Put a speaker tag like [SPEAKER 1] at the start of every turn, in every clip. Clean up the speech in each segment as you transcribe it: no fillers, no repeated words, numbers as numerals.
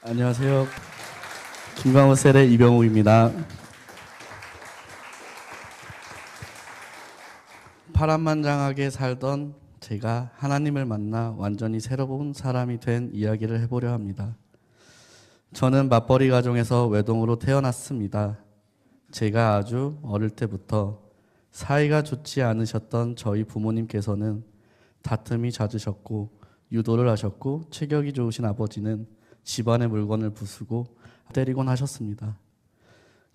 [SPEAKER 1] 안녕하세요. 김광호 셀의 이병욱입니다. 파란만장하게 살던 제가 하나님을 만나 완전히 새로운 사람이 된 이야기를 해보려 합니다. 저는 맞벌이 가정에서 외동으로 태어났습니다. 제가 아주 어릴 때부터 사이가 좋지 않으셨던 저희 부모님께서는 다툼이 잦으셨고 유도를 하셨고 체격이 좋으신 아버지는 집안의 물건을 부수고 때리곤 하셨습니다.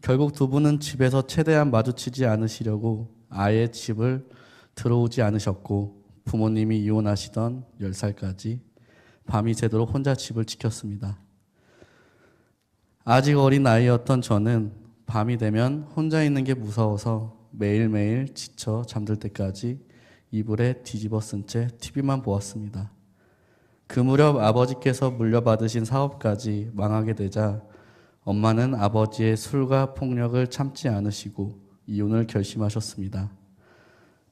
[SPEAKER 1] 결국 두 분은 집에서 최대한 마주치지 않으시려고 아예 집을 들어오지 않으셨고 부모님이 이혼하시던 10살까지 밤이 새도록 혼자 집을 지켰습니다. 아직 어린 나이였던 저는 밤이 되면 혼자 있는 게 무서워서 매일매일 지쳐 잠들 때까지 이불에 뒤집어 쓴 채 TV만 보았습니다. 그 무렵 아버지께서 물려받으신 사업까지 망하게 되자 엄마는 아버지의 술과 폭력을 참지 않으시고 이혼을 결심하셨습니다.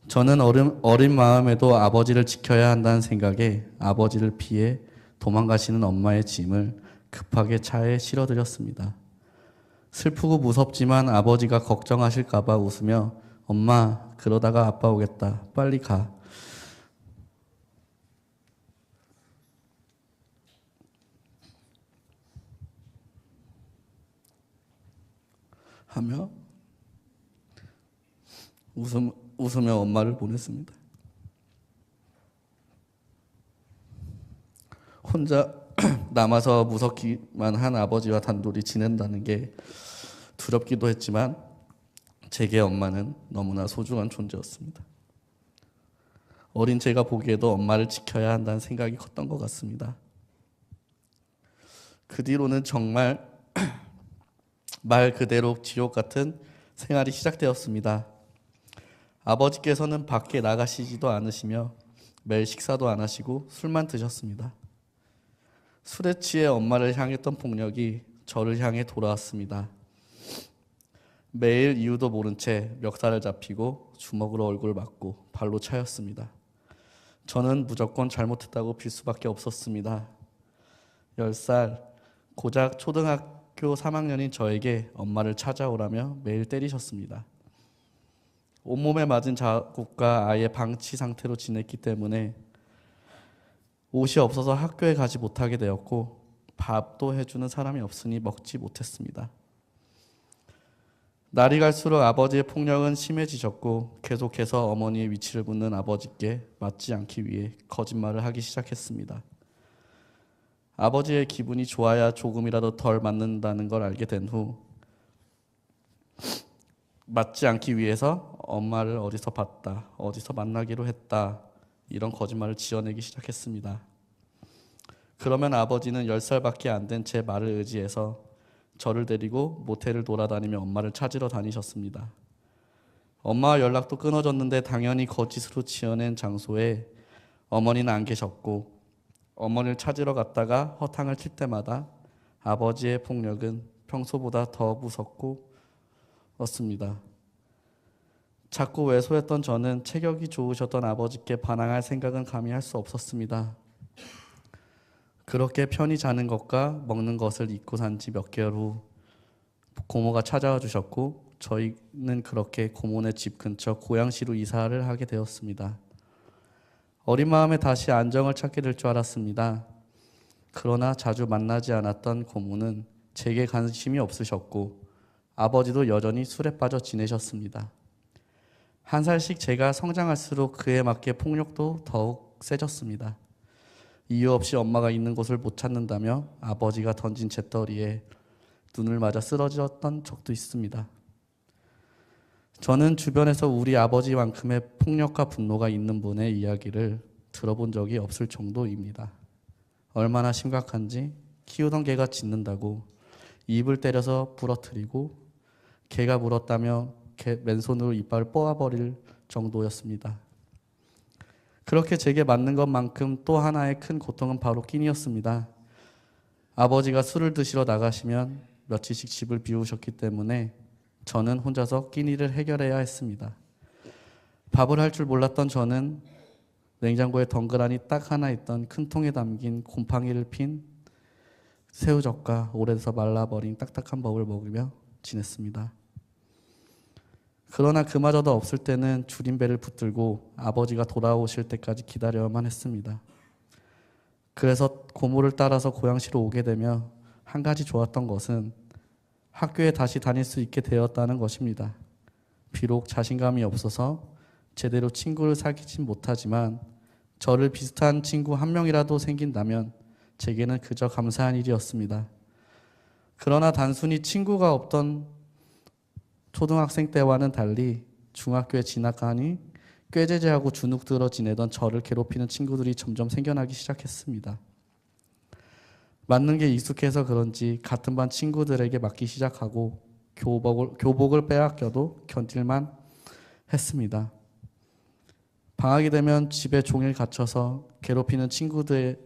[SPEAKER 1] 저는 어린 마음에도 아버지를 지켜야 한다는 생각에 아버지를 피해 도망가시는 엄마의 짐을 급하게 차에 실어드렸습니다. 슬프고 무섭지만 아버지가 걱정하실까봐 웃으며 엄마, 그러다가 아빠 오겠다. 빨리 가. 하며 웃으며 엄마를 보냈습니다. 혼자 남아서 무섭기만 한 아버지와 단둘이 지낸다는 게 두렵기도 했지만 제게 엄마는 너무나 소중한 존재였습니다. 어린 제가 보기에도 엄마를 지켜야 한다는 생각이 컸던 것 같습니다. 그 뒤로는 정말 말 그대로 지옥 같은 생활이 시작되었습니다. 아버지께서는 밖에 나가시지도 않으시며 매일 식사도 안 하시고 술만 드셨습니다. 술에 취해 엄마를 향했던 폭력이 저를 향해 돌아왔습니다. 매일 이유도 모른 채 멱살을 잡히고 주먹으로 얼굴을 맞고 발로 차였습니다. 저는 무조건 잘못했다고 빌 수밖에 없었습니다. 10살 고작 초등학교 3학년인 저에게 엄마를 찾아오라며 매일 때리셨습니다. 온몸에 맞은 자국과 아예 방치 상태로 지냈기 때문에 옷이 없어서 학교에 가지 못하게 되었고 밥도 해주는 사람이 없으니 먹지 못했습니다. 날이 갈수록 아버지의 폭력은 심해지셨고 계속해서 어머니의 위치를 묻는 아버지께 맞지 않기 위해 거짓말을 하기 시작했습니다. 아버지의 기분이 좋아야 조금이라도 덜 맞는다는 걸 알게 된 후 맞지 않기 위해서 엄마를 어디서 봤다, 어디서 만나기로 했다 이런 거짓말을 지어내기 시작했습니다. 그러면 아버지는 10살밖에 안 된 제 말을 의지해서 저를 데리고 모텔을 돌아다니며 엄마를 찾으러 다니셨습니다. 엄마와 연락도 끊어졌는데 당연히 거짓으로 지어낸 장소에 어머니는 안 계셨고 어머니를 찾으러 갔다가 허탕을 칠 때마다 아버지의 폭력은 평소보다 더 무섭고 었습니다. 자꾸 왜소했던 저는 체격이 좋으셨던 아버지께 반항할 생각은 감히 할 수 없었습니다. 그렇게 편히 자는 것과 먹는 것을 잊고 산 지 몇 개월 후 고모가 찾아와 주셨고 저희는 그렇게 고모네 집 근처 고양시로 이사를 하게 되었습니다. 어린 마음에 다시 안정을 찾게 될 줄 알았습니다. 그러나 자주 만나지 않았던 고모는 제게 관심이 없으셨고 아버지도 여전히 술에 빠져 지내셨습니다. 한 살씩 제가 성장할수록 그에 맞게 폭력도 더욱 세졌습니다. 이유 없이 엄마가 있는 곳을 못 찾는다며 아버지가 던진 재떨이에 눈을 맞아 쓰러졌던 적도 있습니다. 저는 주변에서 우리 아버지만큼의 폭력과 분노가 있는 분의 이야기를 들어본 적이 없을 정도입니다. 얼마나 심각한지 키우던 개가 짖는다고 입을 때려서 부러뜨리고 개가 물었다며 맨손으로 이빨을 뽑아버릴 정도였습니다. 그렇게 제게 맞는 것만큼 또 하나의 큰 고통은 바로 끼니였습니다. 아버지가 술을 드시러 나가시면 며칠씩 집을 비우셨기 때문에 저는 혼자서 끼니를 해결해야 했습니다. 밥을 할 줄 몰랐던 저는 냉장고에 덩그러니 딱 하나 있던 큰 통에 담긴 곰팡이를 핀 새우젓과 오래돼서 말라버린 딱딱한 밥을 먹으며 지냈습니다. 그러나 그마저도 없을 때는 줄임배를 붙들고 아버지가 돌아오실 때까지 기다려야만 했습니다. 그래서 고모를 따라서 고양시로 오게 되며 한 가지 좋았던 것은 학교에 다시 다닐 수 있게 되었다는 것입니다. 비록 자신감이 없어서 제대로 친구를 사귀진 못하지만 저를 비슷한 친구 한 명이라도 생긴다면 제게는 그저 감사한 일이었습니다. 그러나 단순히 친구가 없던 초등학생 때와는 달리 중학교에 진학하니 꾀죄죄하고 주눅들어 지내던 저를 괴롭히는 친구들이 점점 생겨나기 시작했습니다. 맞는 게 익숙해서 그런지 같은 반 친구들에게 맞기 시작하고 교복을 빼앗겨도 견딜만 했습니다. 방학이 되면 집에 종일 갇혀서 괴롭히는 친구들의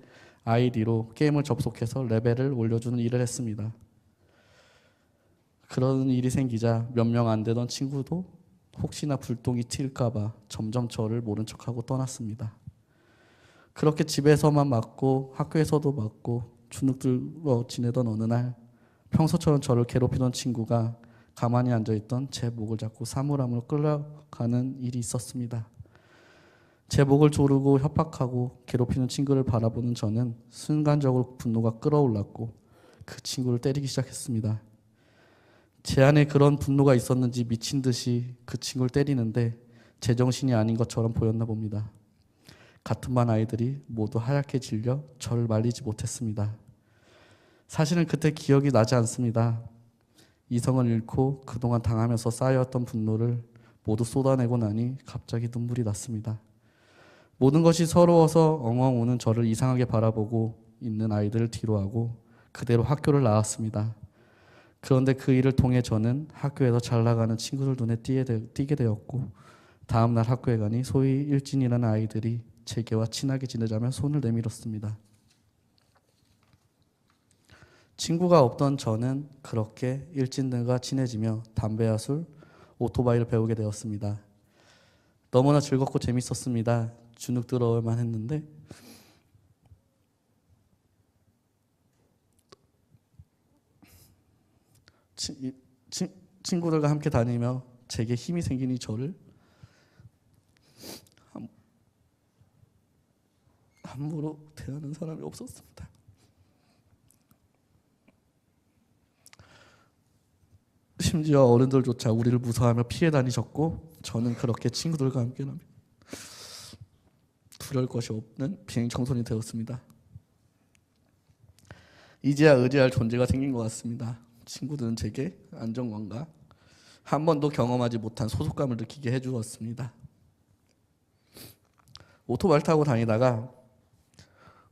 [SPEAKER 1] 아이디로 게임을 접속해서 레벨을 올려주는 일을 했습니다. 그런 일이 생기자 몇 명 안 되던 친구도 혹시나 불똥이 튈까봐 점점 저를 모른 척하고 떠났습니다. 그렇게 집에서만 맞고 학교에서도 맞고 주눅들어 지내던 어느 날 평소처럼 저를 괴롭히던 친구가 가만히 앉아있던 제 목을 잡고 사물함으로 끌려가는 일이 있었습니다. 제 목을 조르고 협박하고 괴롭히는 친구를 바라보는 저는 순간적으로 분노가 끌어올랐고 그 친구를 때리기 시작했습니다. 제 안에 그런 분노가 있었는지 미친 듯이 그 친구를 때리는데 제정신이 아닌 것처럼 보였나 봅니다. 같은 반 아이들이 모두 하얗게 질려 저를 말리지 못했습니다. 사실은 그때 기억이 나지 않습니다. 이성을 잃고 그동안 당하면서 쌓여왔던 분노를 모두 쏟아내고 나니 갑자기 눈물이 났습니다. 모든 것이 서러워서 엉엉 우는 저를 이상하게 바라보고 있는 아이들을 뒤로하고 그대로 학교를 나왔습니다. 그런데 그 일을 통해 저는 학교에서 잘 나가는 친구들 눈에 띄게 되었고 다음 날 학교에 가니 소위 일진이라는 아이들이 제게와 친하게 지내자며 손을 내밀었습니다. 친구가 없던 저는 그렇게 일진들과 친해지며 담배와 술, 오토바이를 배우게 되었습니다. 너무나 즐겁고 재밌었습니다. 주눅 들어올만 했는데 친구들과 함께 다니며 제게 힘이 생기니 저를 함부로 대하는 사람이 없었습니다. 심지어 어른들조차 우리를 무서워하며 피해 다니셨고 저는 그렇게 친구들과 함께라며 두려울 것이 없는 비행 청소년이 되었습니다. 이제야 의지할 존재가 생긴 것 같습니다. 친구들은 제게 안정감과 한 번도 경험하지 못한 소속감을 느끼게 해주었습니다. 오토바이를 타고 다니다가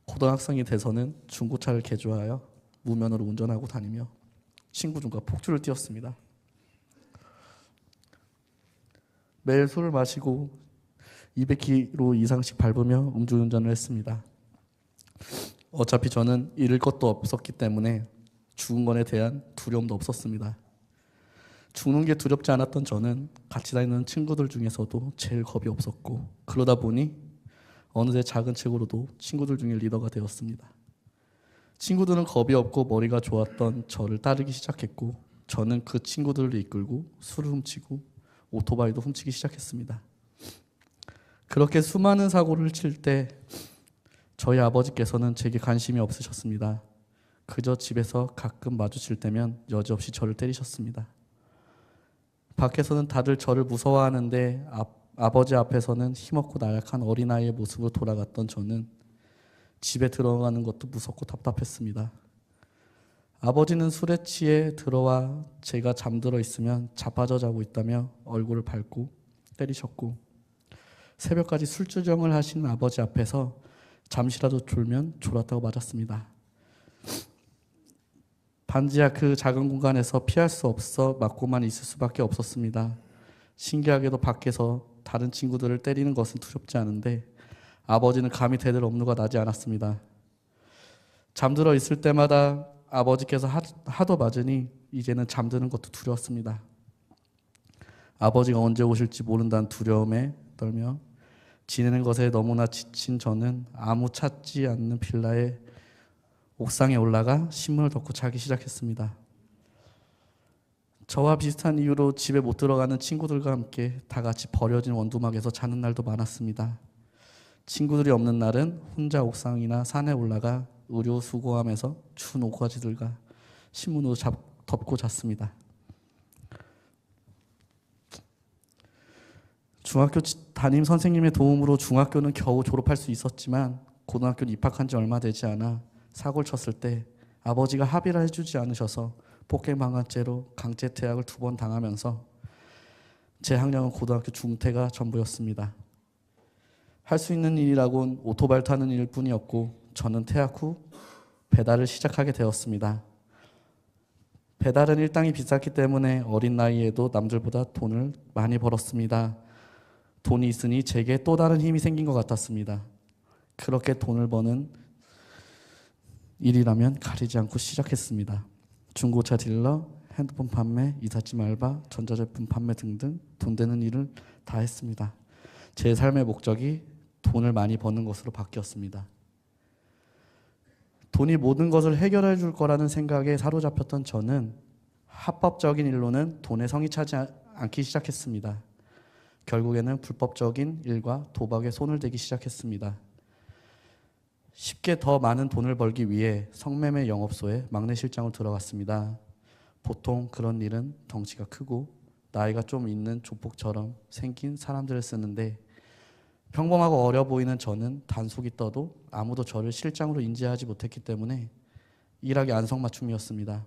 [SPEAKER 1] 고등학생이 돼서는 중고차를 개조하여 무면허로 운전하고 다니며 친구들과 폭주를 띄웠습니다. 매일 술을 마시고 200km 이상씩 밟으며 음주운전을 했습니다. 어차피 저는 잃을 것도 없었기 때문에 죽은 것에 대한 두려움도 없었습니다. 죽는 게 두렵지 않았던 저는 같이 다니는 친구들 중에서도 제일 겁이 없었고 그러다 보니 어느새 작은 책으로도 친구들 중에 리더가 되었습니다. 친구들은 겁이 없고 머리가 좋았던 저를 따르기 시작했고 저는 그 친구들을 이끌고 술을 훔치고 오토바이도 훔치기 시작했습니다. 그렇게 수많은 사고를 칠 때 저희 아버지께서는 제게 관심이 없으셨습니다. 그저 집에서 가끔 마주칠 때면 여지없이 저를 때리셨습니다. 밖에서는 다들 저를 무서워하는데 아버지 앞에서는 힘없고 나약한 어린아이의 모습으로 돌아갔던 저는 집에 들어가는 것도 무섭고 답답했습니다. 아버지는 술에 취해 들어와 제가 잠들어 있으면 자빠져 자고 있다며 얼굴을 밟고 때리셨고 새벽까지 술주정을 하시는 아버지 앞에서 잠시라도 졸면 졸았다고 맞았습니다. 반지하 그 작은 공간에서 피할 수 없어 맞고만 있을 수밖에 없었습니다. 신기하게도 밖에서 다른 친구들을 때리는 것은 두렵지 않은데 아버지는 감히 대들 업무가 나지 않았습니다. 잠들어 있을 때마다 아버지께서 하도 맞으니 이제는 잠드는 것도 두려웠습니다. 아버지가 언제 오실지 모른다는 두려움에 떨며 지내는 것에 너무나 지친 저는 아무 찾지 않는 빌라에 옥상에 올라가 신문을 덮고 자기 시작했습니다. 저와 비슷한 이유로 집에 못 들어가는 친구들과 함께 다 같이 버려진 원두막에서 자는 날도 많았습니다. 친구들이 없는 날은 혼자 옥상이나 산에 올라가 의료 수고하면서 추운 옷가지들과 신문으로 덮고 잤습니다. 중학교 담임 선생님의 도움으로 중학교는 겨우 졸업할 수 있었지만 고등학교 입학한 지 얼마 되지 않아 사고를 쳤을 때 아버지가 합의를 해주지 않으셔서 폭행방아죄로 강제퇴학을 2번 당하면서 제 학년은 고등학교 중퇴가 전부였습니다. 할 수 있는 일이라곤 오토바이를 타는 일뿐이었고 저는 퇴학 후 배달을 시작하게 되었습니다. 배달은 일당이 비쌌기 때문에 어린 나이에도 남들보다 돈을 많이 벌었습니다. 돈이 있으니 제게 또 다른 힘이 생긴 것 같았습니다. 그렇게 돈을 버는 일이라면 가리지 않고 시작했습니다. 중고차 딜러, 핸드폰 판매, 이삿짐 알바, 전자제품 판매 등등 돈 되는 일을 다 했습니다. 제 삶의 목적이 돈을 많이 버는 것으로 바뀌었습니다. 돈이 모든 것을 해결해 줄 거라는 생각에 사로잡혔던 저는 합법적인 일로는 돈에 성이 차지 않기 시작했습니다. 결국에는 불법적인 일과 도박에 손을 대기 시작했습니다. 쉽게 더 많은 돈을 벌기 위해 성매매 영업소에 막내 실장으로 들어갔습니다. 보통 그런 일은 덩치가 크고 나이가 좀 있는 조폭처럼 생긴 사람들을 쓰는데 평범하고 어려 보이는 저는 단속이 떠도 아무도 저를 실장으로 인지하지 못했기 때문에 일하기 안성맞춤이었습니다.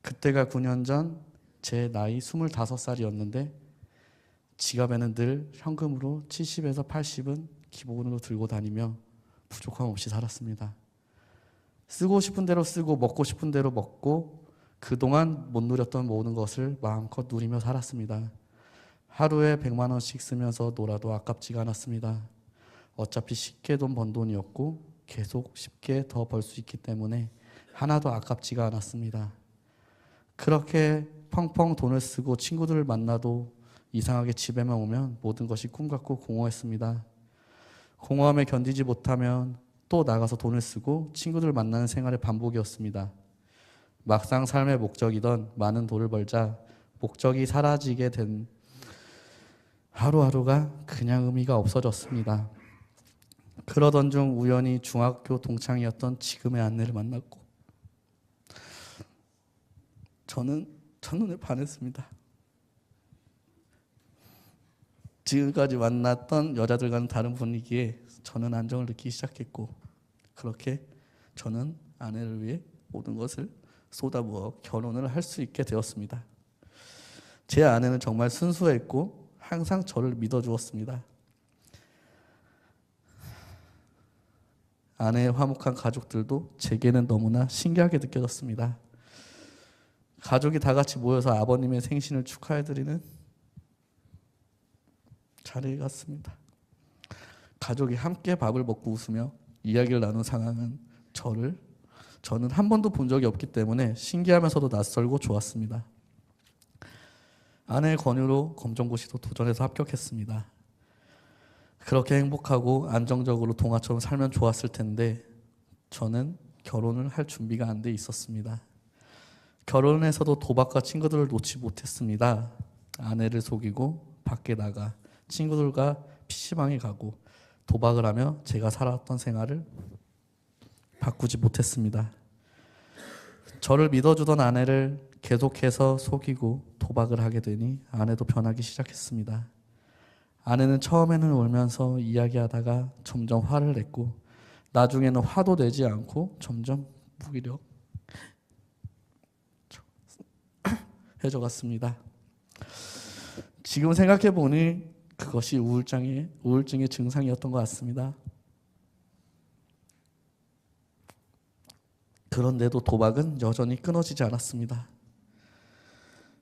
[SPEAKER 1] 그때가 9년 전 제 나이 25살이었는데 지갑에는 늘 현금으로 70에서 80은 기본으로 들고 다니며 부족함 없이 살았습니다. 쓰고 싶은 대로 쓰고 먹고 싶은 대로 먹고 그동안 못 누렸던 모든 것을 마음껏 누리며 살았습니다. 하루에 100만 원씩 쓰면서 놀아도 아깝지가 않았습니다. 어차피 쉽게 돈 번 돈이었고 계속 쉽게 더 벌 수 있기 때문에 하나도 아깝지가 않았습니다. 그렇게 펑펑 돈을 쓰고 친구들을 만나도 이상하게 집에만 오면 모든 것이 꿈 같고 공허했습니다. 공허함에 견디지 못하면 또 나가서 돈을 쓰고 친구들 만나는 생활의 반복이었습니다. 막상 삶의 목적이던 많은 돈을 벌자 목적이 사라지게 된 하루하루가 그냥 의미가 없어졌습니다. 그러던 중 우연히 중학교 동창이었던 지금의 아내를 만났고 저는 첫눈에 반했습니다. 지금까지 만났던 여자들과는 다른 분위기에 저는 안정을 느끼기 시작했고 그렇게 저는 아내를 위해 모든 것을 쏟아부어 결혼을 할 수 있게 되었습니다. 제 아내는 정말 순수했고 항상 저를 믿어주었습니다. 아내의 화목한 가족들도 제게는 너무나 신기하게 느껴졌습니다. 가족이 다 같이 모여서 아버님의 생신을 축하해드리는 자리에 갔습니다. 가족이 함께 밥을 먹고 웃으며 이야기를 나눈 상황은 저는 한 번도 본 적이 없기 때문에 신기하면서도 낯설고 좋았습니다. 아내의 권유로 검정고시도 도전해서 합격했습니다. 그렇게 행복하고 안정적으로 동화처럼 살면 좋았을 텐데 저는 결혼을 할 준비가 안 돼 있었습니다. 결혼해서도 도박과 친구들을 놓지 못했습니다. 아내를 속이고 밖에 나가 친구들과 PC방에 가고 도박을 하며 제가 살아왔던 생활을 바꾸지 못했습니다. 저를 믿어주던 아내를 계속해서 속이고 도박을 하게 되니 아내도 변하기 시작했습니다. 아내는 처음에는 울면서 이야기하다가 점점 화를 냈고 나중에는 화도 내지 않고 점점 무기력 해져 갔습니다. 지금 생각해 보니 그것이 우울증의 증상이었던 것 같습니다. 그런데도 도박은 여전히 끊어지지 않았습니다.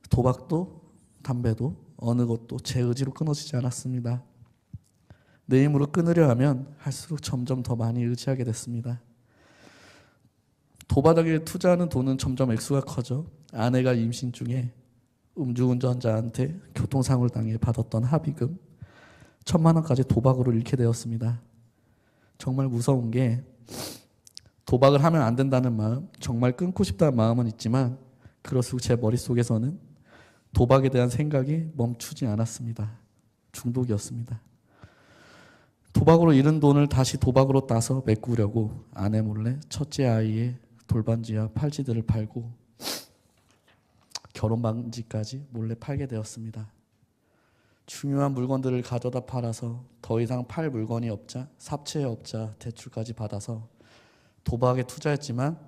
[SPEAKER 1] 도박도 담배도 어느 것도 제 의지로 끊어지지 않았습니다. 내 힘으로 끊으려 하면 할수록 점점 더 많이 의지하게 됐습니다. 도박에 투자하는 돈은 점점 액수가 커져 아내가 임신 중에 음주운전자한테 교통사고를 당해 받았던 합의금 1,000만 원까지 도박으로 잃게 되었습니다. 정말 무서운 게 도박을 하면 안 된다는 마음, 정말 끊고 싶다는 마음은 있지만 그럴수록 제 머릿속에서는 도박에 대한 생각이 멈추지 않았습니다. 중독이었습니다. 도박으로 잃은 돈을 다시 도박으로 따서 메꾸려고 아내 몰래 첫째 아이의 돌반지와 팔찌들을 팔고 결혼 반지까지 몰래 팔게 되었습니다. 중요한 물건들을 가져다 팔아서 더 이상 팔 물건이 없자 삽체에 없자 대출까지 받아서 도박에 투자했지만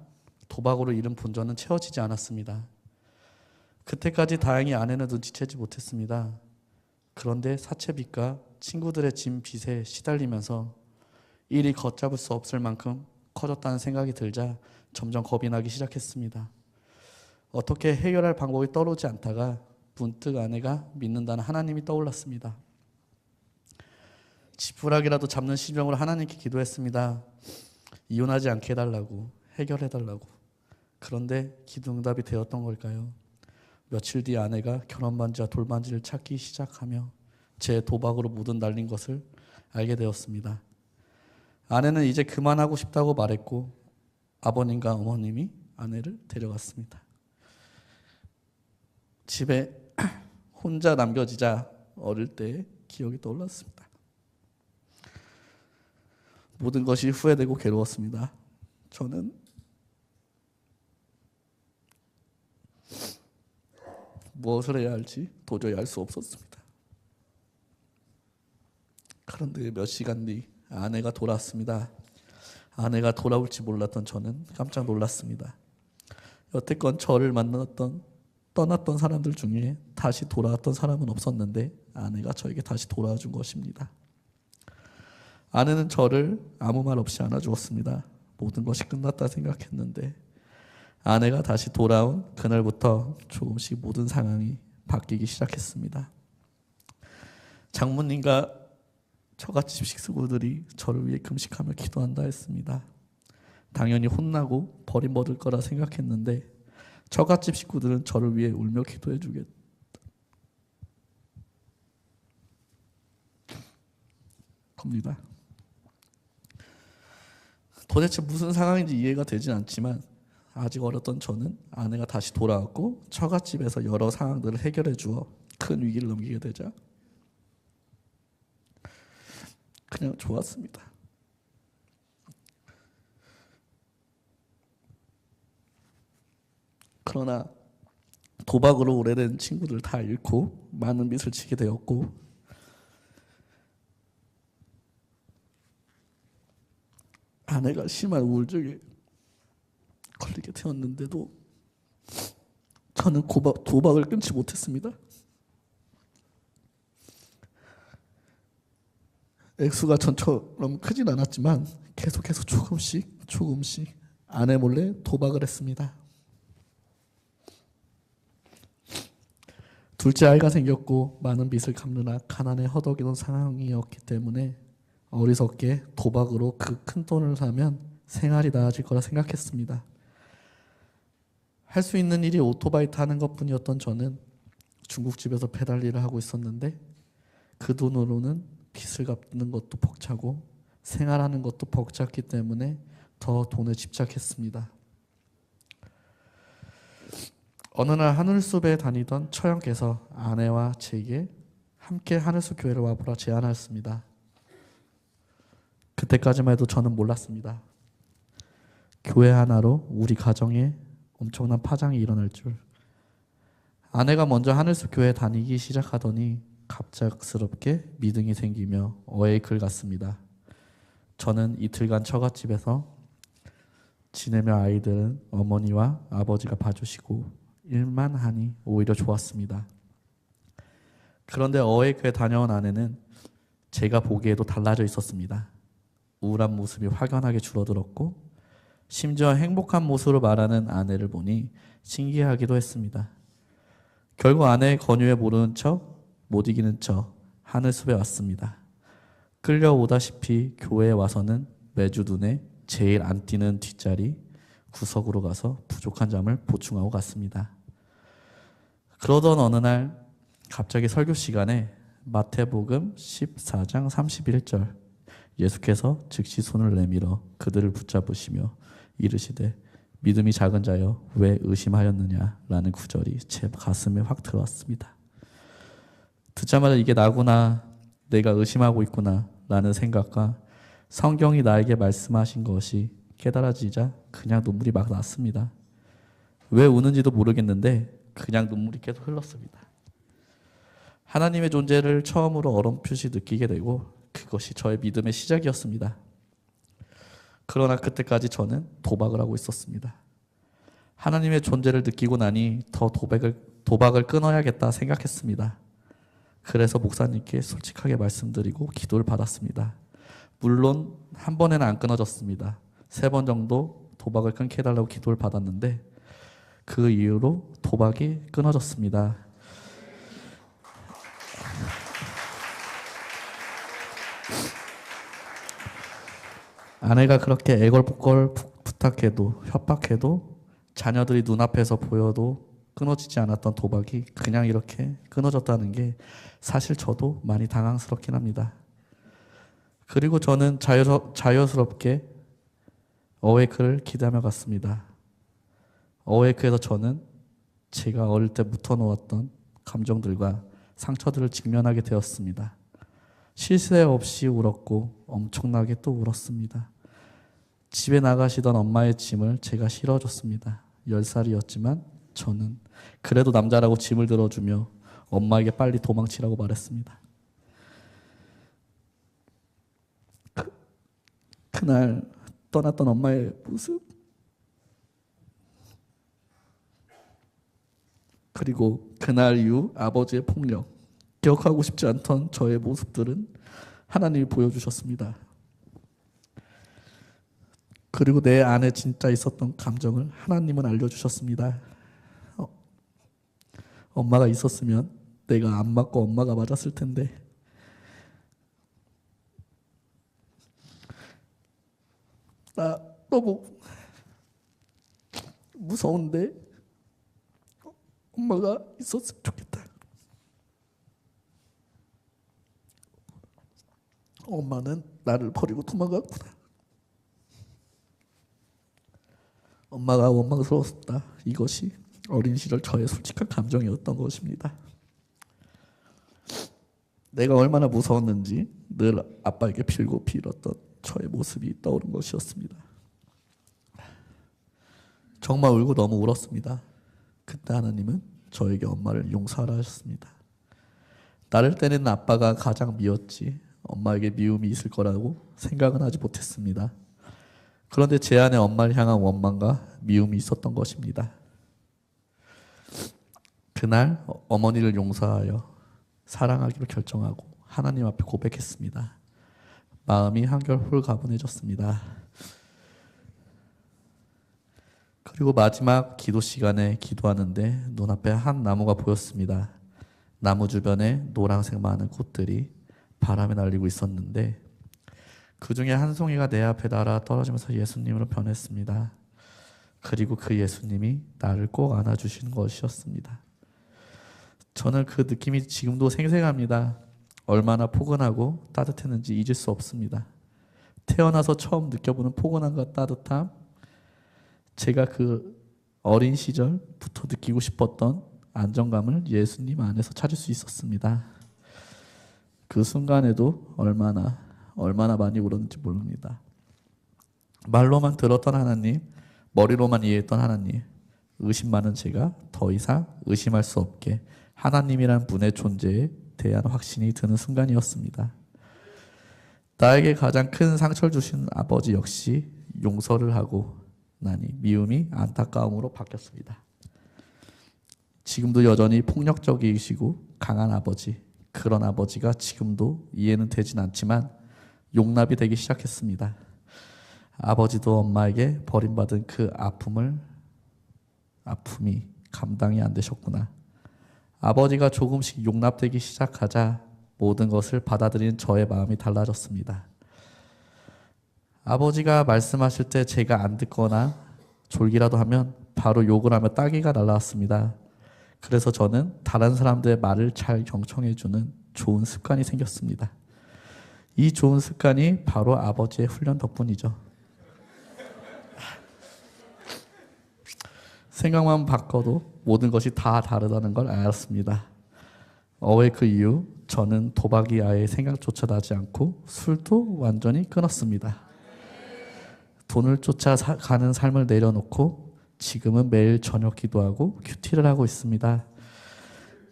[SPEAKER 1] 도박으로 잃은 본전은 채워지지 않았습니다. 그때까지 다행히 아내는 눈치채지 못했습니다. 그런데 사채빚과 친구들의 진 빚에 시달리면서 일이 걷잡을 수 없을 만큼 커졌다는 생각이 들자 점점 겁이 나기 시작했습니다. 어떻게 해결할 방법이 떠오르지 않다가 문득 아내가 믿는다는 하나님이 떠올랐습니다. 지푸라기라도 잡는 심정으로 하나님께 기도했습니다. 이혼하지 않게 해달라고, 해결해달라고. 그런데 기도 응답이 되었던 걸까요? 며칠 뒤 아내가 결혼 반지와 돌반지를 찾기 시작하며 제 도박으로 모든 날린 것을 알게 되었습니다. 아내는 이제 그만하고 싶다고 말했고 아버님과 어머님이 아내를 데려갔습니다. 집에 혼자 남겨지자 어릴 때의 기억이 떠올랐습니다. 모든 것이 후회되고 괴로웠습니다. 저는 무엇을 해야 할지 도저히 알 수 없었습니다. 그런데 몇 시간 뒤 아내가 돌아왔습니다. 아내가 돌아올지 몰랐던 저는 깜짝 놀랐습니다. 여태껏 저를 떠났던 사람들 중에 다시 돌아왔던 사람은 없었는데 아내가 저에게 다시 돌아와 준 것입니다. 아내는 저를 아무 말 없이 안아주었습니다. 모든 것이 끝났다 생각했는데 아내가 다시 돌아온 그날부터 조금씩 모든 상황이 바뀌기 시작했습니다. 장모님과 처갓집 식구들이 저를 위해 금식하며 기도한다 했습니다. 당연히 혼나고 버림받을 거라 생각했는데 처갓집 식구들은 저를 위해 울며 기도해 주겠다. 겁니다. 도대체 무슨 상황인지 이해가 되진 않지만 아직 어렸던 저는 아내가 다시 돌아왔고 처갓집에서 여러 상황들을 해결해 주어 큰 위기를 넘기게 되자 그냥 좋았습니다. 그러나 도박으로 오래된 친구들 다 잃고 많은 빚을 지게 되었고 아내가 심한 우울증에 걸리게 되었는데도 저는 도박을 끊지 못했습니다. 액수가 전처럼 크진 않았지만 계속해서 조금씩 아내 몰래 도박을 했습니다. 둘째 아이가 생겼고 많은 빚을 갚느라 가난에 허덕이던 상황이었기 때문에 어리석게 도박으로 그 큰 돈을 사면 생활이 나아질 거라 생각했습니다. 할 수 있는 일이 오토바이 타는 것뿐이었던 저는 중국집에서 배달 일을 하고 있었는데 그 돈으로는 빚을 갚는 것도 벅차고 생활하는 것도 벅찼기 때문에 더 돈에 집착했습니다. 어느 날 하늘숲에 다니던 처형께서 아내와 제게 함께 하늘숲 교회를 와보라 제안하였습니다. 그때까지만 해도 저는 몰랐습니다. 교회 하나로 우리 가정에 엄청난 파장이 일어날 줄. 아내가 먼저 하늘숲 교회에 다니기 시작하더니 갑작스럽게 미등이 생기며 어웨이클 갔습니다. 저는 이틀간 처갓집에서 지내며 아이들은 어머니와 아버지가 봐주시고 일만 하니 오히려 좋았습니다. 그런데 어웨이클에 다녀온 아내는 제가 보기에도 달라져 있었습니다. 우울한 모습이 확연하게 줄어들었고 심지어 행복한 모습으로 말하는 아내를 보니 신기하기도 했습니다. 결국 아내의 권유에 모르는 척 못 이기는 척 하늘숲에 왔습니다. 끌려오다시피 교회에 와서는 매주 눈에 제일 안 띄는 뒷자리 구석으로 가서 부족한 잠을 보충하고 갔습니다. 그러던 어느 날 갑자기 설교 시간에 마태복음 14장 31절 예수께서 즉시 손을 내밀어 그들을 붙잡으시며 이르시되 믿음이 작은 자여 왜 의심하였느냐 라는 구절이 제 가슴에 확 들어왔습니다. 듣자마자 이게 나구나, 내가 의심하고 있구나 라는 생각과 성경이 나에게 말씀하신 것이 깨달아지자 그냥 눈물이 막 났습니다. 왜 우는지도 모르겠는데 그냥 눈물이 계속 흘렀습니다. 하나님의 존재를 처음으로 어렴풋이 느끼게 되고 그것이 저의 믿음의 시작이었습니다. 그러나 그때까지 저는 도박을 하고 있었습니다. 하나님의 존재를 느끼고 나니 더 도박을 끊어야겠다 생각했습니다. 그래서 목사님께 솔직하게 말씀드리고 기도를 받았습니다. 물론 한 번에는 안 끊어졌습니다. 3번 정도 도박을 끊게 해달라고 기도를 받았는데 그 이후로 도박이 끊어졌습니다. 아내가 그렇게 애걸복걸 부탁해도 협박해도 자녀들이 눈앞에서 보여도 끊어지지 않았던 도박이 그냥 이렇게 끊어졌다는 게 사실 저도 많이 당황스럽긴 합니다. 그리고 저는 자연스럽게 어웨이크를 기대하며 갔습니다. 어웨이크에서 저는 제가 어릴 때 묻어놓았던 감정들과 상처들을 직면하게 되었습니다. 쉴 새 없이 울었고 엄청나게 또 울었습니다. 집에 나가시던 엄마의 짐을 제가 실어줬습니다. 10살이었지만 저는 그래도 남자라고 짐을 들어주며 엄마에게 빨리 도망치라고 말했습니다. 그날 떠났던 엄마의 모습, 그리고 그날 이후 아버지의 폭력, 기억하고 싶지 않던 저의 모습들은 하나님이 보여주셨습니다. 그리고 내 안에 진짜 있었던 감정을 하나님은 알려주셨습니다. 엄마가 있었으면 내가 안 맞고 엄마가 맞았을 텐데 나 너무 무서운데 엄마가 있었으면 좋겠다. 엄마는 나를 버리고 도망갔구나. 엄마가 원망스러웠다. 이것이 어린 시절 저의 솔직한 감정이었던 것입니다. 내가 얼마나 무서웠는지 늘 아빠에게 빌고 빌었던 저의 모습이 떠오른 것이었습니다. 정말 울고 너무 울었습니다. 그때 하나님은 저에게 엄마를 용서하라 하셨습니다. 나를 때리는 아빠가 가장 미웠지 엄마에게 미움이 있을 거라고 생각은 하지 못했습니다. 그런데 제 안에 엄마를 향한 원망과 미움이 있었던 것입니다. 그날 어머니를 용서하여 사랑하기로 결정하고 하나님 앞에 고백했습니다. 마음이 한결 홀가분해졌습니다. 그리고 마지막 기도 시간에 기도하는데 눈앞에 한 나무가 보였습니다. 나무 주변에 노란색 많은 꽃들이 바람에 날리고 있었는데 그 중에 한 송이가 내 앞에 날아 떨어지면서 예수님으로 변했습니다. 그리고 그 예수님이 나를 꼭 안아주시는 것이었습니다. 저는 그 느낌이 지금도 생생합니다. 얼마나 포근하고 따뜻했는지 잊을 수 없습니다. 태어나서 처음 느껴보는 포근함과 따뜻함, 제가 그 어린 시절부터 느끼고 싶었던 안정감을 예수님 안에서 찾을 수 있었습니다. 그 순간에도 얼마나 많이 울었는지 모릅니다. 말로만 들었던 하나님, 머리로만 이해했던 하나님, 의심 많은 제가 더 이상 의심할 수 없게 하나님이란 분의 존재에 대한 확신이 드는 순간이었습니다. 나에게 가장 큰 상처를 주신 아버지 역시 용서를 하고 나니 미움이 안타까움으로 바뀌었습니다. 지금도 여전히 폭력적이시고 강한 아버지, 그런 아버지가 지금도 이해는 되진 않지만 용납이 되기 시작했습니다. 아버지도 엄마에게 버림받은 그 아픔이 감당이 안 되셨구나. 아버지가 조금씩 용납되기 시작하자 모든 것을 받아들이는 저의 마음이 달라졌습니다. 아버지가 말씀하실 때 제가 안 듣거나 졸기라도 하면 바로 욕을 하며 따귀가 날라왔습니다. 그래서 저는 다른 사람들의 말을 잘 경청해주는 좋은 습관이 생겼습니다. 이 좋은 습관이 바로 아버지의 훈련 덕분이죠. 생각만 바꿔도 모든 것이 다 다르다는 걸 알았습니다. 어웨이 그 이후 저는 도박이 아예 생각조차 나지 않고 술도 완전히 끊었습니다. 돈을 쫓아가는 삶을 내려놓고 지금은 매일 저녁 기도하고 큐티를 하고 있습니다.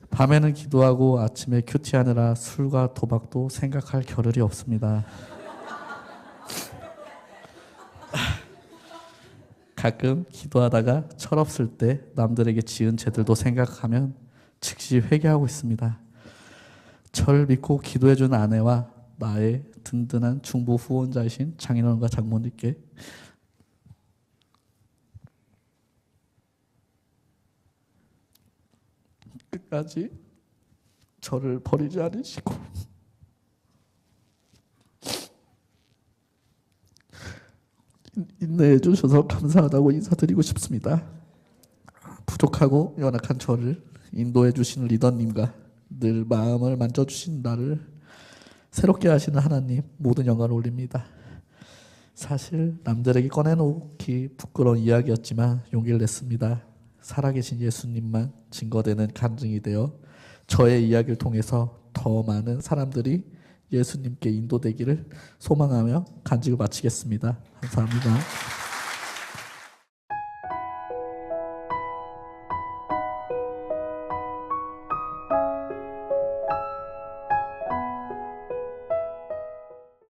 [SPEAKER 1] 밤에는 기도하고 아침에 큐티하느라 술과 도박도 생각할 겨를이 없습니다. 가끔 기도하다가 철없을 때 남들에게 지은 죄들도 생각하면 즉시 회개하고 있습니다. 저를 믿고 기도해준 아내와 나의 든든한 중보 후원자이신 장인어른과 장모님께 끝까지 저를 버리지 않으시고 인내해 주셔서 감사하다고 인사드리고 싶습니다. 부족하고 연약한 저를 인도해 주시는 리더님과 늘 마음을 만져주신 나를 새롭게 하시는 하나님 모든 영광을 올립니다. 사실 남들에게 꺼내놓기 부끄러운 이야기였지만 용기를 냈습니다. 살아계신 예수님만 증거되는 간증이 되어 저의 이야기를 통해서 더 많은 사람들이 예수님께 인도되기를 소망하며 간증을 마치겠습니다. 감사합니다.